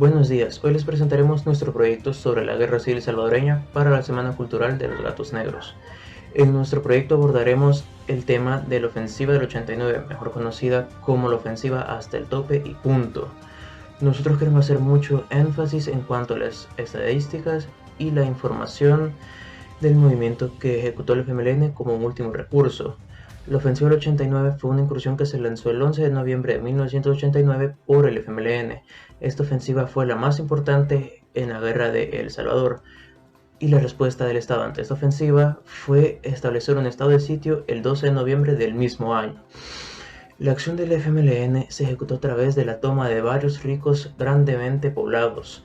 Buenos días, hoy les presentaremos nuestro proyecto sobre la Guerra Civil Salvadoreña para la Semana Cultural de los Gatos Negros. En nuestro proyecto abordaremos el tema de la ofensiva del 89, mejor conocida como la ofensiva hasta el tope y punto. Nosotros queremos hacer mucho énfasis en cuanto a las estadísticas y la información del movimiento que ejecutó el FMLN como un último recurso. La ofensiva del 89 fue una incursión que se lanzó el 11 de noviembre de 1989 por el FMLN. Esta ofensiva fue la más importante en la guerra de El Salvador, y la respuesta del Estado ante esta ofensiva fue establecer un estado de sitio el 12 de noviembre del mismo año. La acción del FMLN se ejecutó a través de la toma de varios ricos grandemente poblados,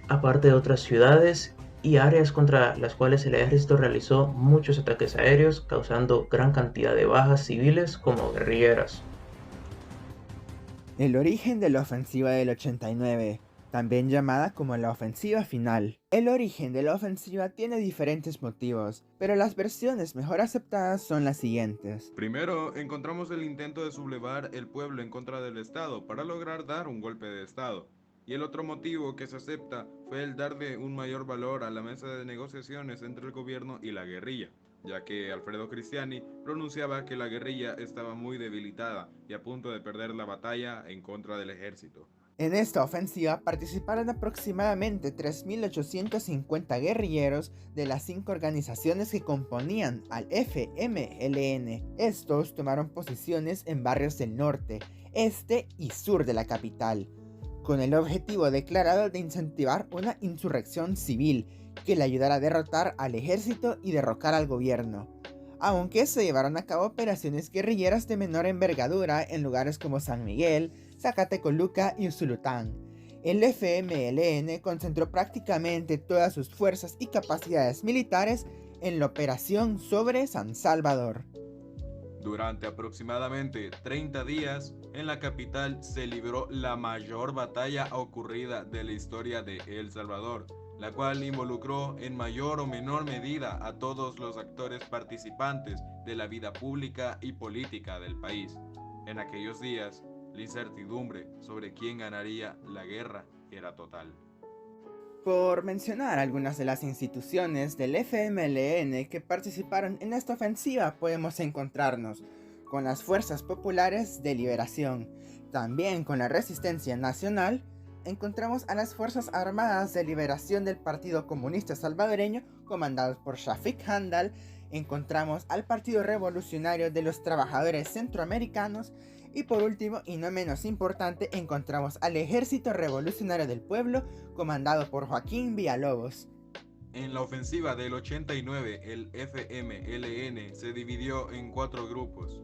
aparte de otras ciudades y áreas contra las cuales el ejército realizó muchos ataques aéreos, causando gran cantidad de bajas civiles como guerrilleras. El origen de la ofensiva del 89, también llamada como la ofensiva final. El origen de la ofensiva tiene diferentes motivos, pero las versiones mejor aceptadas son las siguientes. Primero, encontramos el intento de sublevar el pueblo en contra del Estado para lograr dar un golpe de Estado. Y el otro motivo que se acepta fue el darle un mayor valor a la mesa de negociaciones entre el gobierno y la guerrilla, ya que Alfredo Cristiani pronunciaba que la guerrilla estaba muy debilitada y a punto de perder la batalla en contra del ejército. En esta ofensiva participaron aproximadamente 3.850 guerrilleros de las 5 organizaciones que componían al FMLN. Estos tomaron posiciones en barrios del norte, este y sur de la capital, con el objetivo declarado de incentivar una insurrección civil que le ayudara a derrotar al ejército y derrocar al gobierno. Aunque se llevaron a cabo operaciones guerrilleras de menor envergadura en lugares como San Miguel, Zacatecoluca y Usulután, el FMLN concentró prácticamente todas sus fuerzas y capacidades militares en la operación sobre San Salvador. Durante aproximadamente 30 días, en la capital se libró la mayor batalla ocurrida de la historia de El Salvador, la cual involucró en mayor o menor medida a todos los actores participantes de la vida pública y política del país. En aquellos días, la incertidumbre sobre quién ganaría la guerra era total. Por mencionar algunas de las instituciones del FMLN que participaron en esta ofensiva, podemos encontrarnos con las Fuerzas Populares de Liberación, también con la Resistencia Nacional. Encontramos a las Fuerzas Armadas de Liberación del Partido Comunista Salvadoreño, comandados por Shafiq Handal. Encontramos al Partido Revolucionario de los Trabajadores Centroamericanos. Y por último, y no menos importante, encontramos al Ejército Revolucionario del Pueblo, comandado por Joaquín Villalobos. En la ofensiva del 89, el FMLN se dividió en 4 grupos.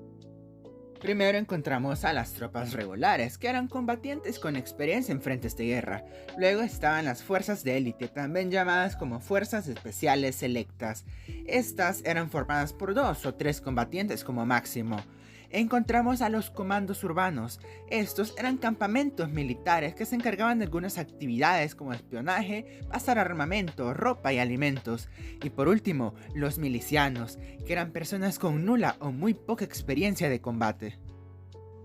Primero encontramos a las tropas regulares, que eran combatientes con experiencia en frentes de guerra. Luego estaban las fuerzas de élite, también llamadas como fuerzas especiales selectas. Estas eran formadas por 2 o 3 combatientes como máximo. Encontramos a los comandos urbanos. Estos eran campamentos militares que se encargaban de algunas actividades como espionaje, pasar armamento, ropa y alimentos. Y por último, los milicianos, que eran personas con nula o muy poca experiencia de combate.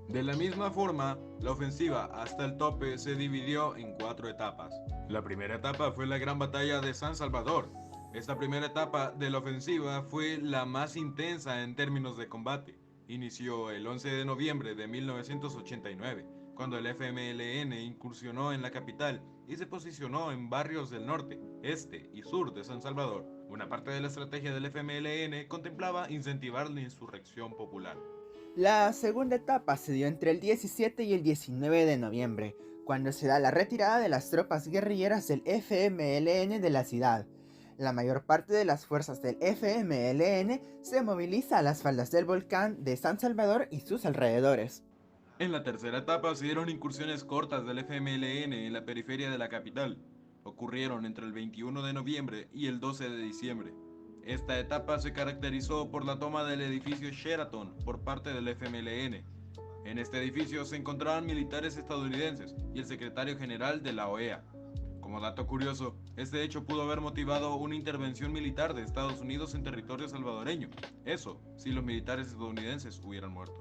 De la misma forma, la ofensiva hasta el tope se dividió en 4 etapas. La primera etapa fue la gran batalla de San Salvador. Esta primera etapa de la ofensiva fue la más intensa en términos de combate. Inició el 11 de noviembre de 1989, cuando el FMLN incursionó en la capital y se posicionó en barrios del norte, este y sur de San Salvador. Una parte de la estrategia del FMLN contemplaba incentivar la insurrección popular. La segunda etapa se dio entre el 17 y el 19 de noviembre, cuando se da la retirada de las tropas guerrilleras del FMLN de la ciudad. La mayor parte de las fuerzas del FMLN se moviliza a las faldas del volcán de San Salvador y sus alrededores. En la tercera etapa se dieron incursiones cortas del FMLN en la periferia de la capital. Ocurrieron entre el 21 de noviembre y el 12 de diciembre. Esta etapa se caracterizó por la toma del edificio Sheraton por parte del FMLN. En este edificio se encontraban militares estadounidenses y el secretario general de la OEA. Como dato curioso, este hecho pudo haber motivado una intervención militar de Estados Unidos en territorio salvadoreño. Eso, si los militares estadounidenses hubieran muerto.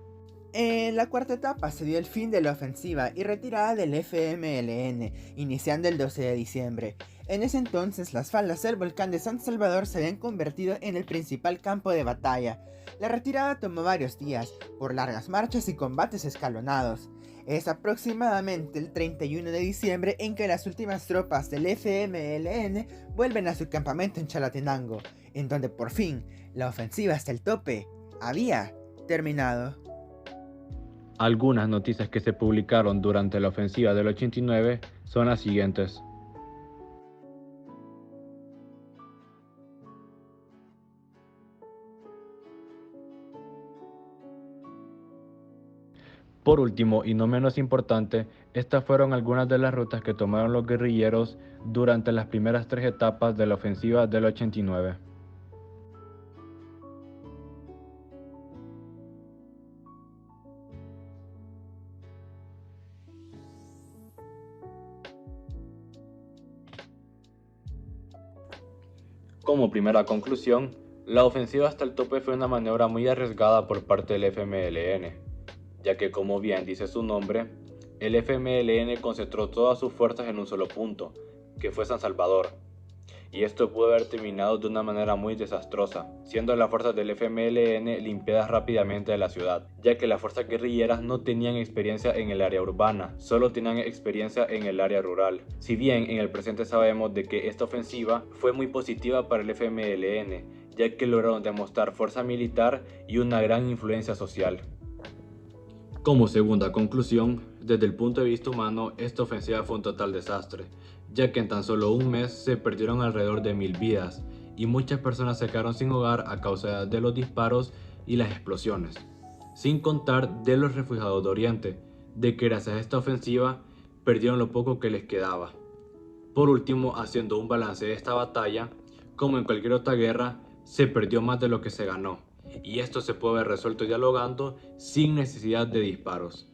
En la cuarta etapa se dio el fin de la ofensiva y retirada del FMLN, iniciando el 12 de diciembre. En ese entonces, las faldas del volcán de San Salvador se habían convertido en el principal campo de batalla. La retirada tomó varios días, por largas marchas y combates escalonados. Es aproximadamente el 31 de diciembre en que las últimas tropas del FMLN vuelven a su campamento en Chalatenango, en donde por fin la ofensiva hasta el tope había terminado. Algunas noticias que se publicaron durante la ofensiva del 89 son las siguientes. Por último, y no menos importante, estas fueron algunas de las rutas que tomaron los guerrilleros durante las primeras 3 etapas de la ofensiva del 89. Como primera conclusión, la ofensiva hasta el tope fue una maniobra muy arriesgada por parte del FMLN, ya que, como bien dice su nombre, el FMLN concentró todas sus fuerzas en un solo punto, que fue San Salvador, y esto pudo haber terminado de una manera muy desastrosa, siendo las fuerzas del FMLN limpiadas rápidamente de la ciudad, ya que las fuerzas guerrilleras no tenían experiencia en el área urbana, solo tenían experiencia en el área rural. Si bien en el presente sabemos de que esta ofensiva fue muy positiva para el FMLN, ya que lograron demostrar fuerza militar y una gran influencia social. Como segunda conclusión, desde el punto de vista humano, esta ofensiva fue un total desastre, ya que en tan solo un mes se perdieron alrededor de 1000 vidas y muchas personas se quedaron sin hogar a causa de los disparos y las explosiones, sin contar de los refugiados de Oriente, de que gracias a esta ofensiva perdieron lo poco que les quedaba. Por último, haciendo un balance de esta batalla, como en cualquier otra guerra, se perdió más de lo que se ganó, y esto se puede haber resuelto dialogando sin necesidad de disparos.